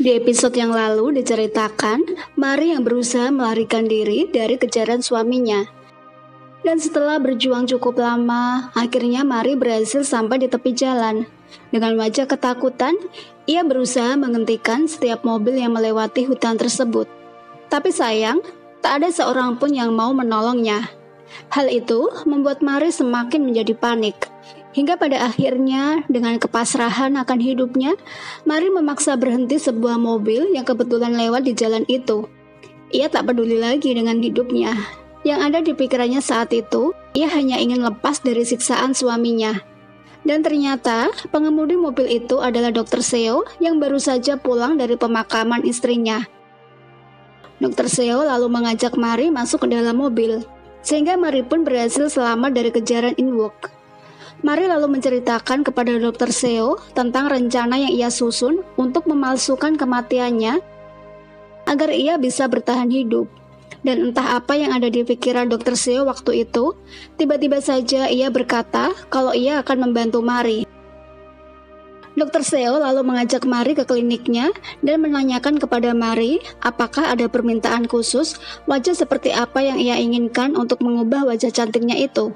Di episode yang lalu diceritakan, Mari yang berusaha melarikan diri dari kejaran suaminya. Dan setelah berjuang cukup lama, akhirnya Mari berhasil sampai di tepi jalan. Dengan wajah ketakutan, ia berusaha menghentikan setiap mobil yang melewati hutan tersebut. Tapi sayang, tak ada seorang pun yang mau menolongnya. Hal itu membuat Mari semakin menjadi panik. Hingga pada akhirnya, dengan kepasrahan akan hidupnya, Mari memaksa berhenti sebuah mobil yang kebetulan lewat di jalan itu. Ia tak peduli lagi dengan hidupnya. Yang ada di pikirannya saat itu, ia hanya ingin lepas dari siksaan suaminya. Dan ternyata, pengemudi mobil itu adalah Dr. Seo yang baru saja pulang dari pemakaman istrinya. Dr. Seo lalu mengajak Mari masuk ke dalam mobil, sehingga Mari pun berhasil selamat dari kejaran In-wook. Mari lalu menceritakan kepada Dr. Seo tentang rencana yang ia susun untuk memalsukan kematiannya agar ia bisa bertahan hidup. Dan entah apa yang ada di pikiran Dr. Seo waktu itu, tiba-tiba saja ia berkata kalau ia akan membantu Mari. Dr. Seo lalu mengajak Mari ke kliniknya dan menanyakan kepada Mari apakah ada permintaan khusus wajah seperti apa yang ia inginkan untuk mengubah wajah cantiknya itu.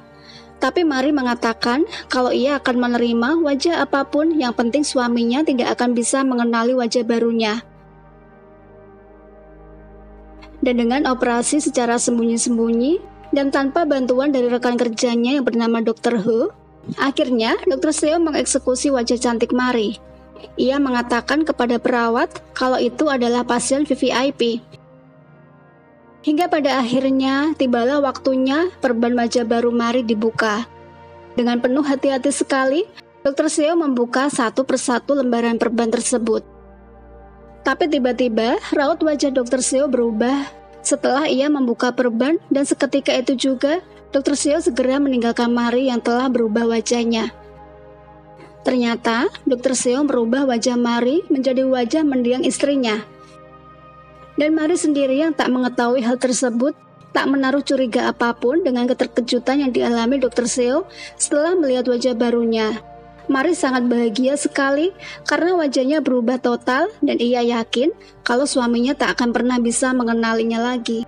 Tapi Mari mengatakan kalau ia akan menerima wajah apapun yang penting suaminya tidak akan bisa mengenali wajah barunya. Dan dengan operasi secara sembunyi-sembunyi dan tanpa bantuan dari rekan kerjanya yang bernama Dr. Hu, akhirnya Dr. Seo mengeksekusi wajah cantik Mari. Ia mengatakan kepada perawat kalau itu adalah pasien VVIP. Hingga pada akhirnya tibalah waktunya perban wajah baru Mari dibuka. Dengan penuh hati-hati sekali, Dr. Seo membuka satu persatu lembaran perban tersebut. Tapi tiba-tiba raut wajah Dr. Seo berubah setelah ia membuka perban dan seketika itu juga Dr. Seo segera meninggalkan Mari yang telah berubah wajahnya. Ternyata Dr. Seo merubah wajah Mari menjadi wajah mendiang istrinya. Dan Mari sendiri yang tak mengetahui hal tersebut, tak menaruh curiga apapun dengan keterkejutan yang dialami Dr. Seo setelah melihat wajah barunya. Mari sangat bahagia sekali karena wajahnya berubah total dan ia yakin kalau suaminya tak akan pernah bisa mengenalinya lagi.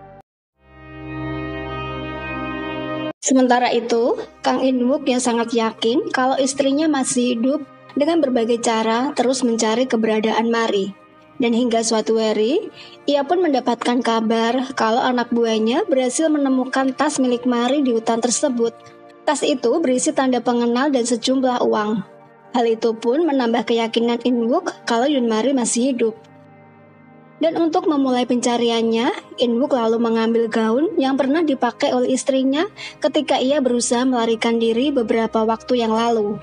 Sementara itu, Kang In-wook yang sangat yakin kalau istrinya masih hidup dengan berbagai cara terus mencari keberadaan Mari. Dan hingga suatu hari, ia pun mendapatkan kabar kalau anak buahnya berhasil menemukan tas milik Mari di hutan tersebut. Tas itu berisi tanda pengenal dan sejumlah uang. Hal itu pun menambah keyakinan In-wook kalau Yun Mari masih hidup. Dan untuk memulai pencariannya, In-wook lalu mengambil gaun yang pernah dipakai oleh istrinya ketika ia berusaha melarikan diri beberapa waktu yang lalu.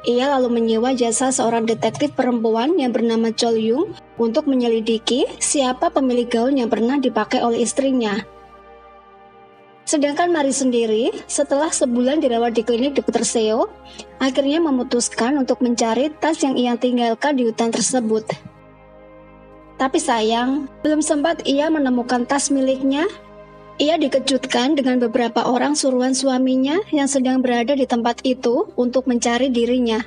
Ia lalu menyewa jasa seorang detektif perempuan yang bernama Chol Yung untuk menyelidiki siapa pemilik gaun yang pernah dipakai oleh istrinya. Sedangkan Mari sendiri, setelah sebulan dirawat di klinik Dr. Seo, akhirnya memutuskan untuk mencari tas yang ia tinggalkan di hutan tersebut. Tapi sayang, belum sempat ia menemukan tas miliknya, ia dikejutkan dengan beberapa orang suruhan suaminya yang sedang berada di tempat itu untuk mencari dirinya.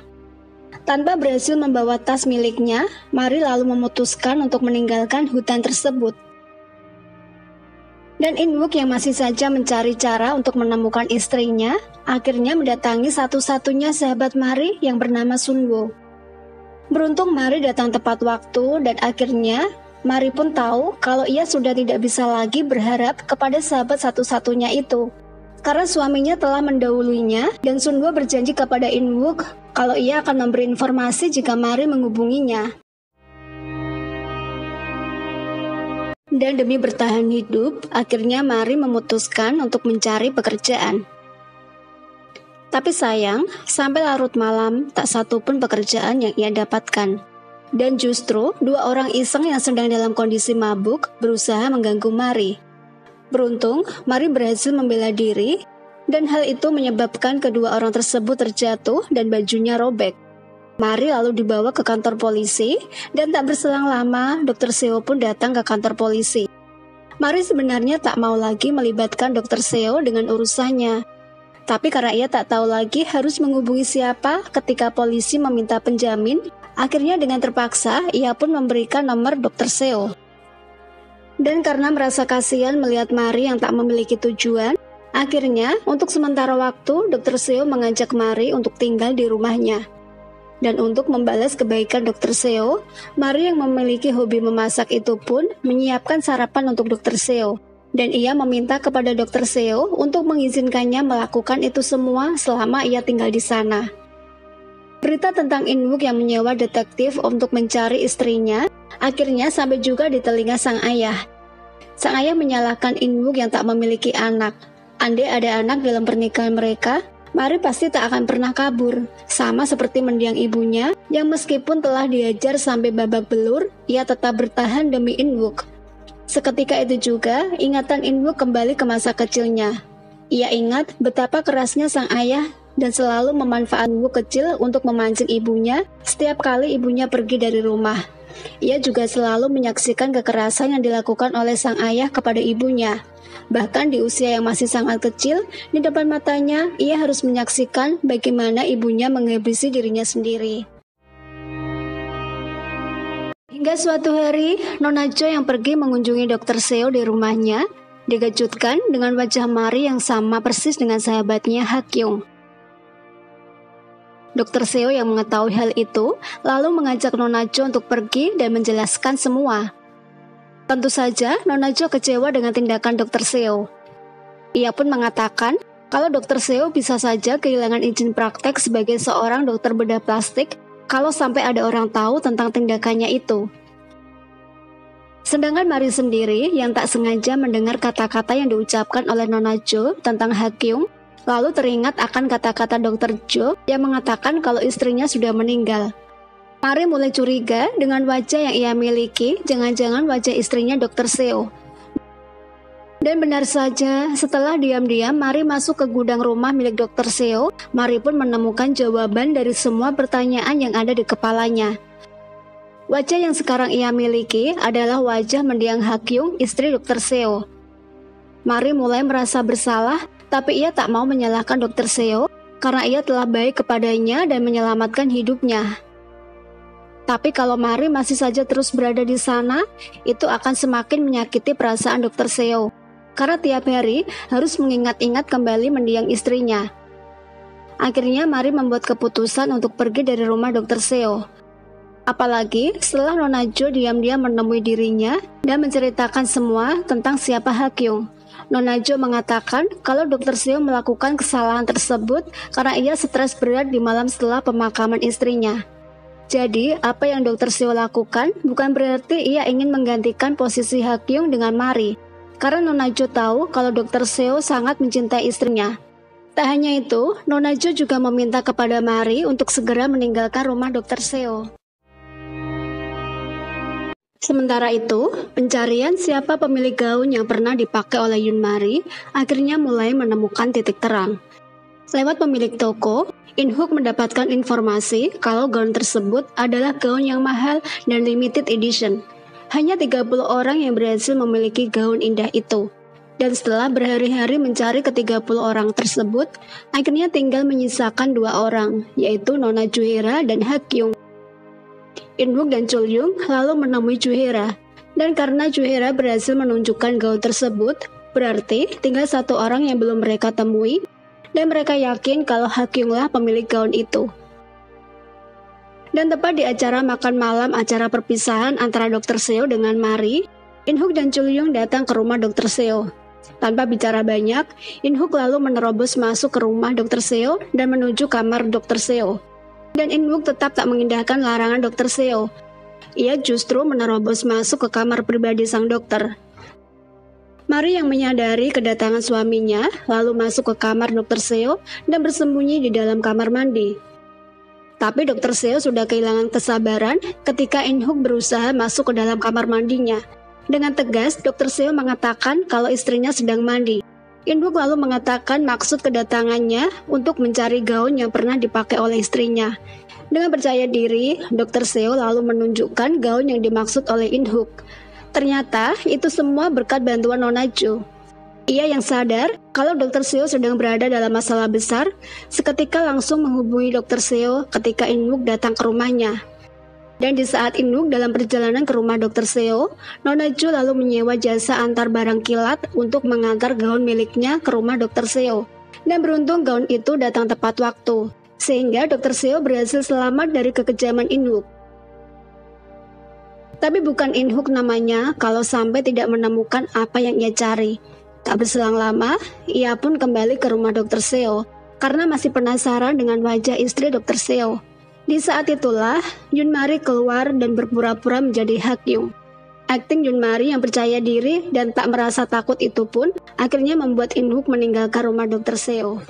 Tanpa berhasil membawa tas miliknya, Mari lalu memutuskan untuk meninggalkan hutan tersebut. Dan In-wook yang masih saja mencari cara untuk menemukan istrinya, akhirnya mendatangi satu-satunya sahabat Mari yang bernama Sun-woo. Beruntung Mari datang tepat waktu dan akhirnya Mari pun tahu kalau ia sudah tidak bisa lagi berharap kepada sahabat satu-satunya itu. Karena suaminya telah mendahulunya dan Sun-woo berjanji kepada In-wook kalau ia akan memberi informasi jika Mari menghubunginya. Dan demi bertahan hidup, akhirnya Mari memutuskan untuk mencari pekerjaan. Tapi sayang, sampai larut malam tak satu pun pekerjaan yang ia dapatkan. Dan justru dua orang iseng yang sedang dalam kondisi mabuk berusaha mengganggu Mari. Beruntung, Mari berhasil membela diri dan hal itu menyebabkan kedua orang tersebut terjatuh dan bajunya robek. Mari lalu dibawa ke kantor polisi dan tak berselang lama Dr. Seo pun datang ke kantor polisi. Mari sebenarnya tak mau lagi melibatkan Dr. Seo dengan urusannya. Tapi karena ia tak tahu lagi harus menghubungi siapa ketika polisi meminta penjamin Akhirnya dengan terpaksa, ia pun memberikan nomor Dr. Seo. Dan karena merasa kasihan melihat Mari yang tak memiliki tujuan, akhirnya untuk sementara waktu Dr. Seo mengajak Mari untuk tinggal di rumahnya. Dan untuk membalas kebaikan Dr. Seo, Mari yang memiliki hobi memasak itu pun menyiapkan sarapan untuk Dr. Seo. Dan ia meminta kepada Dr. Seo untuk mengizinkannya melakukan itu semua selama ia tinggal di sana. Berita tentang In-wook yang menyewa detektif untuk mencari istrinya akhirnya sampai juga di telinga sang ayah. Sang ayah menyalahkan In-wook yang tak memiliki anak. Andai ada anak dalam pernikahan mereka, Mari pasti tak akan pernah kabur. Sama seperti mendiang ibunya yang meskipun telah diajar sampai babak belur, ia tetap bertahan demi In-wook. Seketika itu juga, ingatan In-wook kembali ke masa kecilnya. Ia ingat betapa kerasnya sang ayah dan selalu memanfaatkan In-wook kecil untuk memancing ibunya setiap kali ibunya pergi dari rumah. Ia juga selalu menyaksikan kekerasan yang dilakukan oleh sang ayah kepada ibunya. Bahkan di usia yang masih sangat kecil, di depan matanya, ia harus menyaksikan bagaimana ibunya menghabisi dirinya sendiri. Hingga suatu hari, Nona Jo yang pergi mengunjungi Dr. Seo di rumahnya, dikejutkan dengan wajah Mari yang sama persis dengan sahabatnya Ha-kyung. Dr. Seo yang mengetahui hal itu, lalu mengajak Nona Jo untuk pergi dan menjelaskan semua. Tentu saja, Nona Jo kecewa dengan tindakan Dr. Seo. Ia pun mengatakan kalau Dr. Seo bisa saja kehilangan izin praktek sebagai seorang dokter bedah plastik kalau sampai ada orang tahu tentang tindakannya itu. Sedangkan Mari sendiri yang tak sengaja mendengar kata-kata yang diucapkan oleh Nona Jo tentang Ha-kyung, lalu teringat akan kata-kata Dr. Jo yang mengatakan kalau istrinya sudah meninggal. Mari mulai curiga dengan wajah yang ia miliki, jangan-jangan wajah istrinya Dr. Seo. Dan benar saja, setelah diam-diam Mari masuk ke gudang rumah milik Dr. Seo, Mari pun menemukan jawaban dari semua pertanyaan yang ada di kepalanya. Wajah yang sekarang ia miliki adalah wajah mendiang Ha-kyung, istri Dr. Seo. Mari mulai merasa bersalah, tapi ia tak mau menyalahkan Dr. Seo karena ia telah baik kepadanya dan menyelamatkan hidupnya. Tapi kalau Mari masih saja terus berada di sana, itu akan semakin menyakiti perasaan Dr. Seo. Karena tiap hari harus mengingat-ingat kembali mendiang istrinya. Akhirnya Mari membuat keputusan untuk pergi dari rumah Dr. Seo. Apalagi setelah Nona Jo diam-diam menemui dirinya dan menceritakan semua tentang siapa Ha-kyung. Nona Jo mengatakan kalau Dr. Seo melakukan kesalahan tersebut karena ia stres berat di malam setelah pemakaman istrinya. Jadi, apa yang Dr. Seo lakukan bukan berarti ia ingin menggantikan posisi Ha-kyung dengan Mari. Karena Nona Jo tahu kalau Dr. Seo sangat mencintai istrinya. Tak hanya itu, Nona Jo juga meminta kepada Mari untuk segera meninggalkan rumah Dr. Seo. Sementara itu, pencarian siapa pemilik gaun yang pernah dipakai oleh Yun Mari akhirnya mulai menemukan titik terang. Lewat pemilik toko, In-wook mendapatkan informasi kalau gaun tersebut adalah gaun yang mahal dan limited edition. Hanya 30 orang yang berhasil memiliki gaun indah itu. Dan setelah berhari-hari mencari ke-30 orang tersebut, akhirnya tinggal menyisakan 2 orang, yaitu Nona Juhera dan Ha-kyung. In-wook dan Chul-young lalu menemui Juhera. Dan karena Juhera berhasil menunjukkan gaun tersebut, berarti tinggal 1 orang yang belum mereka temui, dan mereka yakin kalau Ha-kyung lah pemilik gaun itu. Dan tepat di acara makan malam acara perpisahan antara Dr. Seo dengan Mari, In-wook dan Chul-young datang ke rumah Dr. Seo. Tanpa bicara banyak, In-wook lalu menerobos masuk ke rumah Dr. Seo dan menuju kamar Dr. Seo. Dan In-wook tetap tak mengindahkan larangan Dr. Seo. Ia justru menerobos masuk ke kamar pribadi sang dokter. Mari yang menyadari kedatangan suaminya lalu masuk ke kamar Dr. Seo dan bersembunyi di dalam kamar mandi. Tapi Dr. Seo sudah kehilangan kesabaran ketika In-wook berusaha masuk ke dalam kamar mandinya. Dengan tegas, Dr. Seo mengatakan kalau istrinya sedang mandi. In-wook lalu mengatakan maksud kedatangannya untuk mencari gaun yang pernah dipakai oleh istrinya. Dengan percaya diri, Dr. Seo lalu menunjukkan gaun yang dimaksud oleh In-wook. Ternyata itu semua berkat bantuan Nona Jo. Ia yang sadar kalau Dr. Seo sedang berada dalam masalah besar, seketika langsung menghubungi Dr. Seo ketika In-wook datang ke rumahnya. Dan di saat Inuk dalam perjalanan ke rumah Dr. Seo, Nona Jo lalu menyewa jasa antar barang kilat untuk mengantar gaun miliknya ke rumah Dr. Seo. Dan beruntung gaun itu datang tepat waktu, sehingga Dr. Seo berhasil selamat dari kekejaman Inuk. Tapi bukan Inuk namanya kalau sampai tidak menemukan apa yang ia cari. Tak berselang lama, ia pun kembali ke rumah Dr. Seo karena masih penasaran dengan wajah istri Dr. Seo. Di saat itulah, Yun Mari keluar dan berpura-pura menjadi Hakyung. Akting Yun Mari yang percaya diri dan tak merasa takut itu pun akhirnya membuat Inuk meninggalkan rumah Dr. Seo.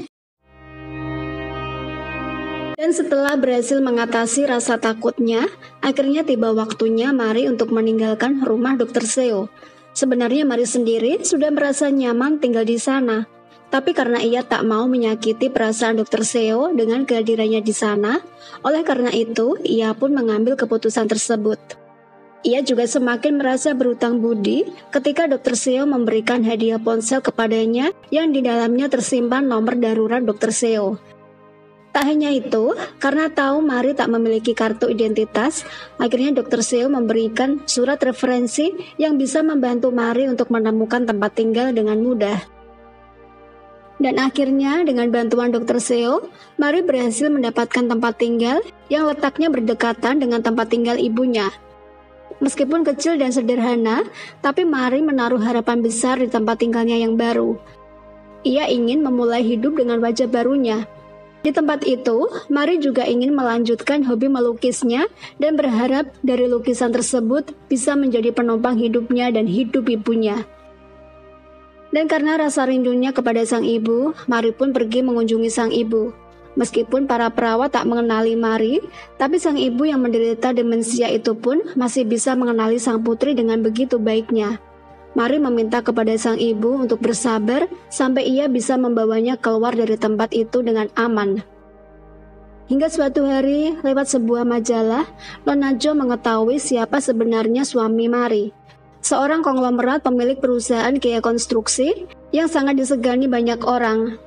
Dan setelah berhasil mengatasi rasa takutnya, akhirnya tiba waktunya Mari untuk meninggalkan rumah Dr. Seo. Sebenarnya Mari sendiri sudah merasa nyaman tinggal di sana. Tapi karena ia tak mau menyakiti perasaan Dr. Seo dengan kehadirannya di sana, oleh karena itu ia pun mengambil keputusan tersebut. Ia juga semakin merasa berutang budi ketika Dr. Seo memberikan hadiah ponsel kepadanya yang di dalamnya tersimpan nomor darurat Dr. Seo. Tak hanya itu, karena tahu Mari tak memiliki kartu identitas, akhirnya Dr. Seo memberikan surat referensi yang bisa membantu Mari untuk menemukan tempat tinggal dengan mudah. Dan akhirnya dengan bantuan Dr. Seo, Mari berhasil mendapatkan tempat tinggal yang letaknya berdekatan dengan tempat tinggal ibunya. Meskipun kecil dan sederhana, tapi Mari menaruh harapan besar di tempat tinggalnya yang baru. Ia ingin memulai hidup dengan wajah barunya. Di tempat itu, Mari juga ingin melanjutkan hobi melukisnya dan berharap dari lukisan tersebut bisa menjadi penopang hidupnya dan hidup ibunya. Dan karena rasa rindunya kepada sang ibu, Mari pun pergi mengunjungi sang ibu. Meskipun para perawat tak mengenali Mari, tapi sang ibu yang menderita demensia itu pun masih bisa mengenali sang putri dengan begitu baiknya. Mari meminta kepada sang ibu untuk bersabar sampai ia bisa membawanya keluar dari tempat itu dengan aman. Hingga suatu hari, lewat sebuah majalah, Nona Jo mengetahui siapa sebenarnya suami Mari. Seorang konglomerat pemilik perusahaan Kia Konstruksi yang sangat disegani banyak orang.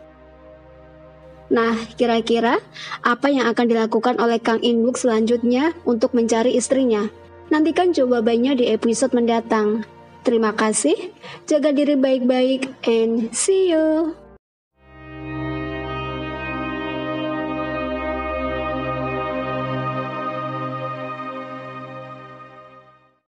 Nah, kira-kira apa yang akan dilakukan oleh Kang Inuk selanjutnya untuk mencari istrinya? Nantikan jawabannya di episode mendatang. Terima kasih, jaga diri baik-baik, and see you!